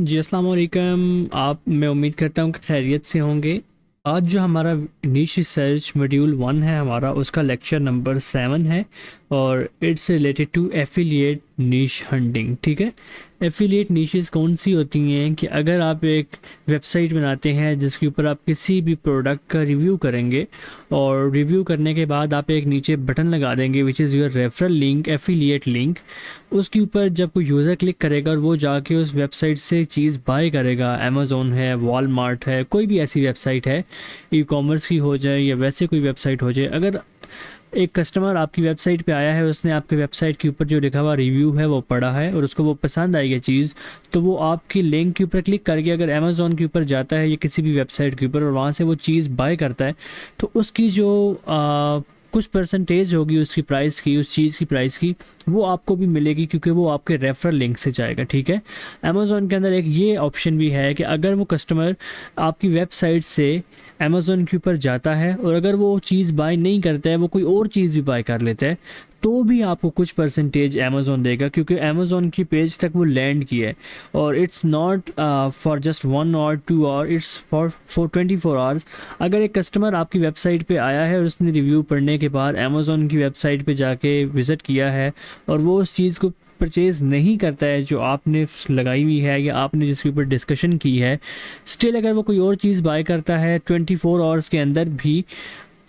जी, अस्सलाम वालेकुम। मैं उम्मीद करता हूँ कि खैरियत से होंगे। आज जो हमारा निश रिसर्च मॉड्यूल 1 है हमारा, उसका लेक्चर नंबर 7 है और इट्स रिलेटेड टू एफिलिएट निश हंटिंग। ठीक है, एफिलिएट निशेस कौन सी होती हैं कि अगर आप एक वेबसाइट बनाते हैं जिसके ऊपर आप किसी भी प्रोडक्ट का रिव्यू करेंगे और रिव्यू करने के बाद आप एक नीचे बटन लगा देंगे which is your referral link, affiliate link. उसके ऊपर जब कोई यूज़र क्लिक करेगा और वो जाके उस वेबसाइट से चीज़ बाय करेगा, अमेज़ोन है, वॉलमार्ट है, कोई भी ऐसी वेबसाइट है, ई कॉमर्स की हो जाए या वैसे कोई वेबसाइट हो जाए, अगर एक कस्टमर आपकी वेबसाइट पे आया है, उसने आपके वेबसाइट के ऊपर जो लिखा हुआ रिव्यू है वो पढ़ा है और उसको वो पसंद आई है चीज़, तो वो आपकी लिंक के ऊपर क्लिक करके अगर अमेज़ोन के ऊपर जाता है या किसी भी वेबसाइट के ऊपर और वहाँ से वो चीज़ बाय करता है, तो उसकी जो कुछ परसेंटेज होगी उसकी प्राइस की, उस चीज़ की प्राइस की, वो आपको भी मिलेगी क्योंकि वो आपके रेफरल लिंक से जाएगा। ठीक है, अमेज़ोन के अंदर एक ये ऑप्शन भी है कि अगर वो कस्टमर आपकी वेबसाइट से अमेज़ोन के ऊपर जाता है और अगर वो चीज़ बाय नहीं करता है, वो कोई और चीज़ भी बाय कर लेता है, तो भी आपको कुछ परसेंटेज अमेज़ोन देगा क्योंकि अमेज़ोन की पेज तक वो लैंड की है। और इट्स नॉट फॉर जस्ट 1 और 2 आवर, इट्स फॉर 24 आवर्स। अगर एक कस्टमर आपकी वेबसाइट पे आया है और उसने रिव्यू पढ़ने के बाद अमेज़ोन की वेबसाइट पे जाके विज़िट किया है और वो उस चीज़ को परचेज़ नहीं करता है जो आपने लगाई हुई है या आपने जिसके ऊपर डिस्कशन की है, स्टिल अगर वो कोई और चीज़ बाय करता है 24 आवर्स के अंदर भी,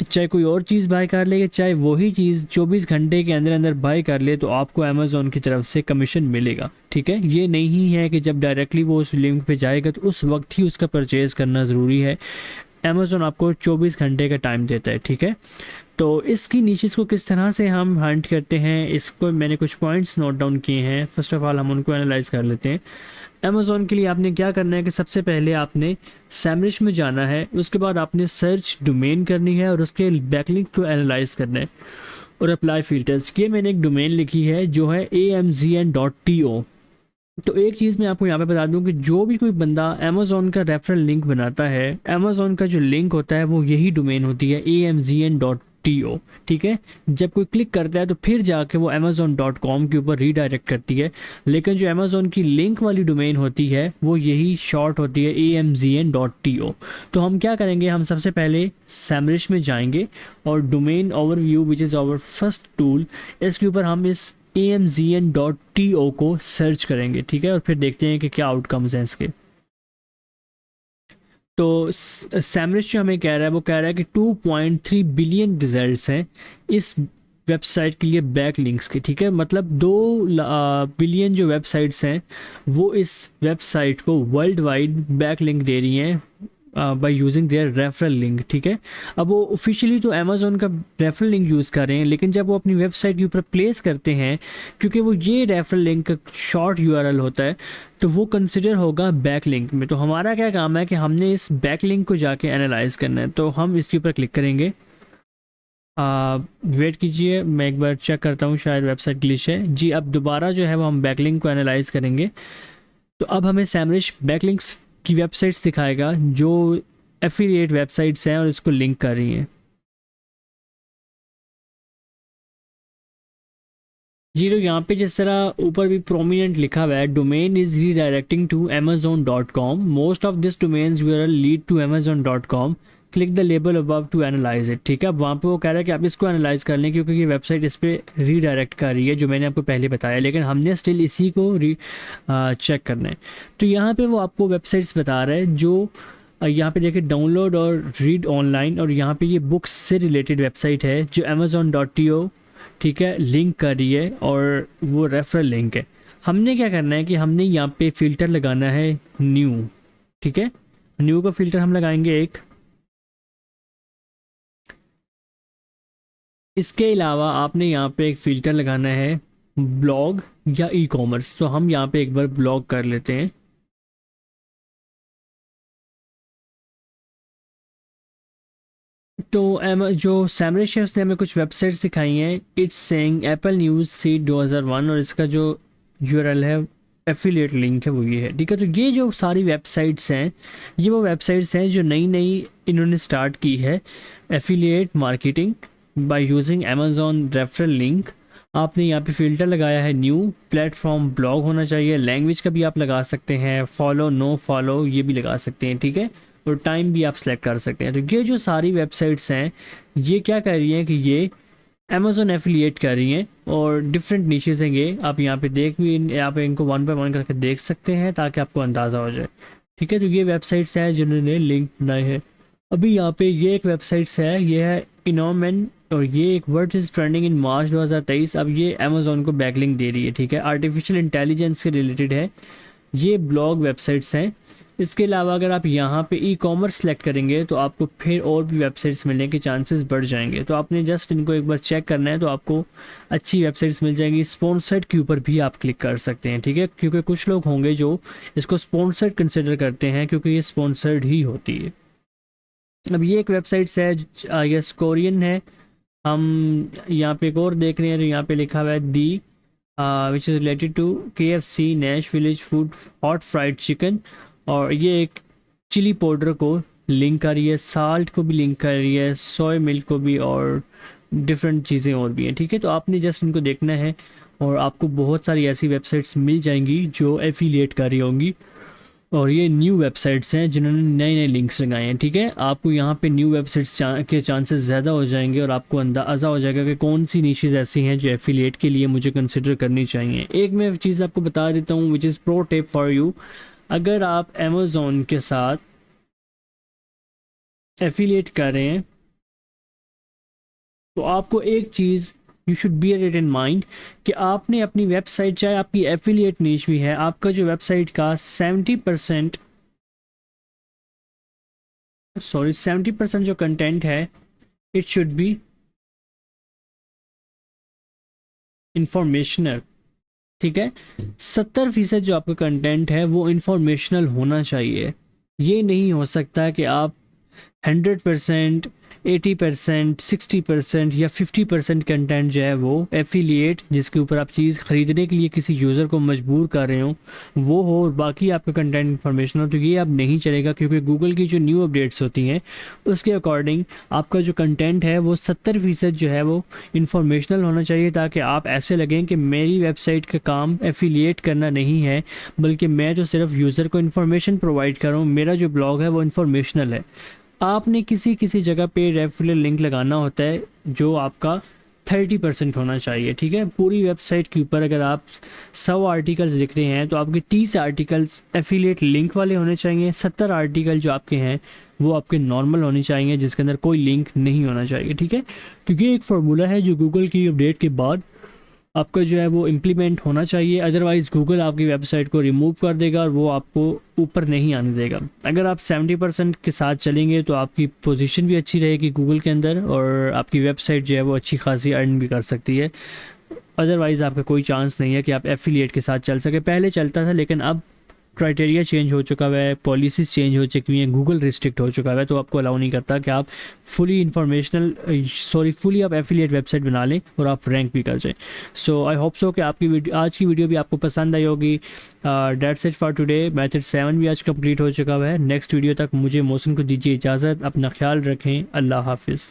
चाहे कोई और चीज़ बाय कर ले चाहे वही चीज़ 24 घंटे के अंदर अंदर बाय कर ले, तो आपको अमेज़ोन की तरफ से कमीशन मिलेगा। ठीक है, ये नहीं है कि जब डायरेक्टली वो उस लिंक पे जाएगा तो उस वक्त ही उसका परचेज़ करना ज़रूरी है। अमेज़ोन आपको 24 घंटे का टाइम देता है। ठीक है, तो इसकी नीचेस को किस तरह से हम हंट करते हैं, इसको मैंने कुछ पॉइंट्स नोट डाउन किए हैं। फर्स्ट ऑफ ऑल हम उनको एनालाइज कर लेते हैं। अमेज़ोन के लिए आपने क्या करना है कि सबसे पहले आपने सैमरिश में जाना है, उसके बाद आपने सर्च डोमेन करनी है और उसके बैकलिंक को एनालाइज करना है और अप्लाई फिल्टर्स। ये मैंने एक डोमेन लिखी है जो है amzn.to। तो एक चीज़ मैं आपको यहाँ पे बता दूँ कि जो भी कोई बंदा अमेज़ोन का रेफरल लिंक बनाता है, अमेज़ोन का जो लिंक होता है वो यही डोमेन होती है amzn.to। ठीक है, जब कोई क्लिक करता है तो फिर जाके वो amazon.com के ऊपर रीडायरेक्ट करती है, लेकिन जो अमेज़ोन की लिंक वाली डोमेन होती है वो यही शॉर्ट होती है amzn.to। तो हम क्या करेंगे, हम सबसे पहले सैमरिश में जाएंगे और domain overview which is our first tool, इसके ऊपर हम इस amzn.to को सर्च करेंगे। ठीक है, और फिर देखते हैं कि क्या आउटकम्स हैं इसके। तो सैमरिश जो हमें कह रहा है वो कह रहा है कि 2.3 बिलियन रिजल्ट्स हैं इस वेबसाइट के लिए बैक लिंक्स के। ठीक है, मतलब 2 बिलियन जो वेबसाइट्स हैं वो इस वेबसाइट को वर्ल्ड वाइड बैक लिंक दे रही हैं by using their referral link. ठीक है, अब वो ऑफिशियली तो अमेज़ोन का रेफरल लिंक यूज़ कर रहे हैं, लेकिन जब वो अपनी वेबसाइट के ऊपर प्लेस करते हैं, क्योंकि वो ये रेफरल लिंक का शॉर्ट यूआरएल होता है, तो वो कंसिडर होगा बैक लिंक में। तो हमारा क्या काम है कि हमने इस बैक लिंक को जाके एनालाइज करना है। तो हम इसके ऊपर क्लिक करेंगे। वेट कीजिए, मैं एक बार चेक करता हूँ, शायद वेबसाइट ग्लिच है। जी, अब दोबारा जो है वो हम बैकलिंक को एनालाइज करेंगे। तो अब हमें सैमरिश बैकलिंक्स की वेबसाइट्स दिखाएगा जो एफिलिएट वेबसाइट्स हैं और इसको लिंक कर रही हैं। जी, तो यहाँ पे जिस तरह ऊपर भी प्रोमिनेंट लिखा हुआ है, domain is redirecting to amazon.com, most of this domains URL lead to amazon.com, click the label above to analyse it. ठीक है, अब वहाँ पे वो कह रहा है कि आप इसको एनालाइज कर लें क्योंकि ये वेबसाइट इस पर रीडायरेक्ट कर रही है, जो मैंने आपको पहले बताया, लेकिन हमने स्टिल इसी को चेक करना है। तो यहाँ पे वो आपको वेबसाइट्स बता रहा है जो यहाँ पे देखिए डाउनलोड और रीड ऑनलाइन, और यहाँ पे ये बुक्स से रिलेटेड वेबसाइट है जो amazon.to, ठीक है, लिंक कर रही है और वो रेफरल लिंक है। हमने क्या करना है कि हमने यहाँ पे फ़िल्टर लगाना है न्यू। ठीक है, न्यू का फ़िल्टर हम लगाएंगे एक। इसके अलावा आपने यहाँ पे एक फ़िल्टर लगाना है ब्लॉग या ई कॉमर्स। तो हम यहाँ पे एक बार ब्लॉग कर लेते हैं। तो जो सैमरिश है उसने हमें कुछ वेबसाइट्स दिखाई हैं। It's saying Apple news seat 2001 और इसका जो यूआरएल है, एफिलिएट लिंक है, वो ये है। ठीक है, तो ये जो सारी वेबसाइट्स हैं, ये वो वेबसाइट्स हैं जो नई नई इन्होंने स्टार्ट की है affiliate marketing by using Amazon referral link. आपने यहाँ पे फ़िल्टर लगाया है न्यू, प्लेटफॉर्म ब्लॉग होना चाहिए, लैंग्वेज का भी आप लगा सकते हैं, फॉलो नो फॉलो ये भी लगा सकते हैं, ठीक है। और टाइम भी आप सेलेक्ट कर सकते हैं। तो ये जो सारी वेबसाइट्स हैं ये क्या कर रही हैं कि ये अमेज़ॉन एफिलिएट कर रही हैं और डिफरेंट नीचेस हैं ये, आप यहाँ पे देख भी यहाँ पे इनको वन बाय वन करके देख सकते हैं ताकि आपको अंदाज़ा हो जाए, ठीक है। तो ये वेबसाइट्स हैं जिन्होंने लिंक बनाए हैं। अभी यहाँ पे ये एक वेबसाइट्स है, ये है इनोमेन, और ये एक वर्ड इज़ ट्रेंडिंग इन मार्च 2023। अब ये अमेज़ॉन को बैकलिंक दे रही है, ठीक है। आर्टिफिशियल इंटेलिजेंस से रिलेटेड है, ये ब्लॉग वेबसाइट्स हैं। इसके अलावा अगर आप यहाँ पे ई कॉमर्स सेलेक्ट करेंगे तो आपको फिर और भी वेबसाइट्स मिलने के चांसेस बढ़ जाएंगे। तो आपने जस्ट इनको एक बार चेक करना है तो आपको अच्छी वेबसाइट्स मिल जाएंगी। स्पॉन्सर्ड के ऊपर भी आप क्लिक कर सकते हैं, ठीक है, क्योंकि कुछ लोग होंगे जो इसको स्पॉन्सर्ड कंसिडर करते हैं क्योंकि ये स्पॉन्सर्ड ही होती है। अब ये एक वेबसाइट्स है आई गेस कोरियन है। हम यहाँ पे एक और देख रहे हैं तो यहाँ पे लिखा हुआ है the which is related to KFC Nashville food hot fried chicken, और ये एक चिली पाउडर को लिंक कर रही है, साल्ट को भी लिंक कर रही है, सोया मिल्क को भी, और डिफरेंट चीज़ें और भी हैं, ठीक है। तो आपने जस्ट इनको देखना है और आपको बहुत सारी ऐसी वेबसाइट्स मिल जाएंगी जो एफिलिएट कर रही होंगी। और ये न्यू वेबसाइट्स हैं जिन्होंने नए नए लिंक्स लगाए हैं, ठीक है। आपको यहाँ पे न्यू वेबसाइट्स के चांसेस ज़्यादा हो जाएंगे और आपको अंदाज़ा हो जाएगा कि कौन सी नीशेज़ ऐसी हैं जो एफिलिएट के लिए मुझे कंसिडर करनी चाहिए। एक मैं चीज़ आपको बता देता हूँ which is pro tip for you. अगर आप अमेज़ॉन के साथ एफिलिएट कर रहे हैं तो आपको एक चीज़ you should bear it in mind कि आपने अपनी वेबसाइट, चाहे आपकी एफिलिएट नीश भी है, आपका जो वेबसाइट का 70% जो कंटेंट है इट शुड बी इंफॉर्मेशनल, ठीक है। 70% जो आपका कंटेंट है वो इंफॉर्मेशनल होना चाहिए। ये नहीं हो सकता कि आप 100%, 80%, 60% या 50% कंटेंट जो है वो एफिलिएट, जिसके ऊपर आप चीज़ ख़रीदने के लिए किसी यूज़र को मजबूर कर रहे हो, वो हो, और बाकी आपका कंटेंट इंफॉर्मेशनल हो। तो ये अब नहीं चलेगा क्योंकि गूगल की जो न्यू अपडेट्स होती हैं उसके अकॉर्डिंग आपका जो कंटेंट है वो 70% जो है वो इंफॉर्मेशनल होना चाहिए, ताकि आप ऐसे लगें कि मेरी वेबसाइट का काम एफिलिएट करना नहीं है बल्कि मैं तो सिर्फ यूज़र को इन्फॉर्मेशन प्रोवाइड कर रहा हूँ, मेरा जो ब्लॉग है वो इन्फॉर्मेशनल है। आपने किसी किसी जगह पे रेफरल लिंक लगाना होता है जो आपका 30% होना चाहिए, ठीक है। पूरी वेबसाइट के ऊपर अगर आप 100 आर्टिकल्स लिख रहे हैं तो आपके 30 आर्टिकल्स एफिलिएट लिंक वाले होने चाहिए, 70 आर्टिकल जो आपके हैं वो आपके नॉर्मल होने चाहिए जिसके अंदर कोई लिंक नहीं होना चाहिए, ठीक है। क्योंकि एक फार्मूला है जो गूगल की अपडेट के बाद आपका जो है वो इम्प्लीमेंट होना चाहिए, अदरवाइज़ गूगल आपकी वेबसाइट को रिमूव कर देगा और वो आपको ऊपर नहीं आने देगा। अगर आप 70% के साथ चलेंगे तो आपकी पोजीशन भी अच्छी रहेगी गूगल के अंदर और आपकी वेबसाइट जो है वो अच्छी खासी अर्न भी कर सकती है। अदरवाइज़ आपका कोई चांस नहीं है कि आप एफिलिएट के साथ चल सके। पहले चलता था लेकिन अब क्राइटेरिया चेंज हो चुका है, पॉलिसीज़ चेंज हो चुकी हैं, गूगल रिस्ट्रिक्ट हो चुका है, तो आपको अलाउ नहीं करता कि आप फुली आप एफिलिएट वेबसाइट बना लें और आप रैंक भी कर जाएं। सो आई होप सो कि आपकी आज की वीडियो भी आपको पसंद आई होगी। That's it for today. Method 7 भी आज कंप्लीट हो चुका है। नेक्स्ट वीडियो तक मुझे मौसम को दीजिए इजाज़त। अपना ख्याल रखें। अल्लाह हाफिज़।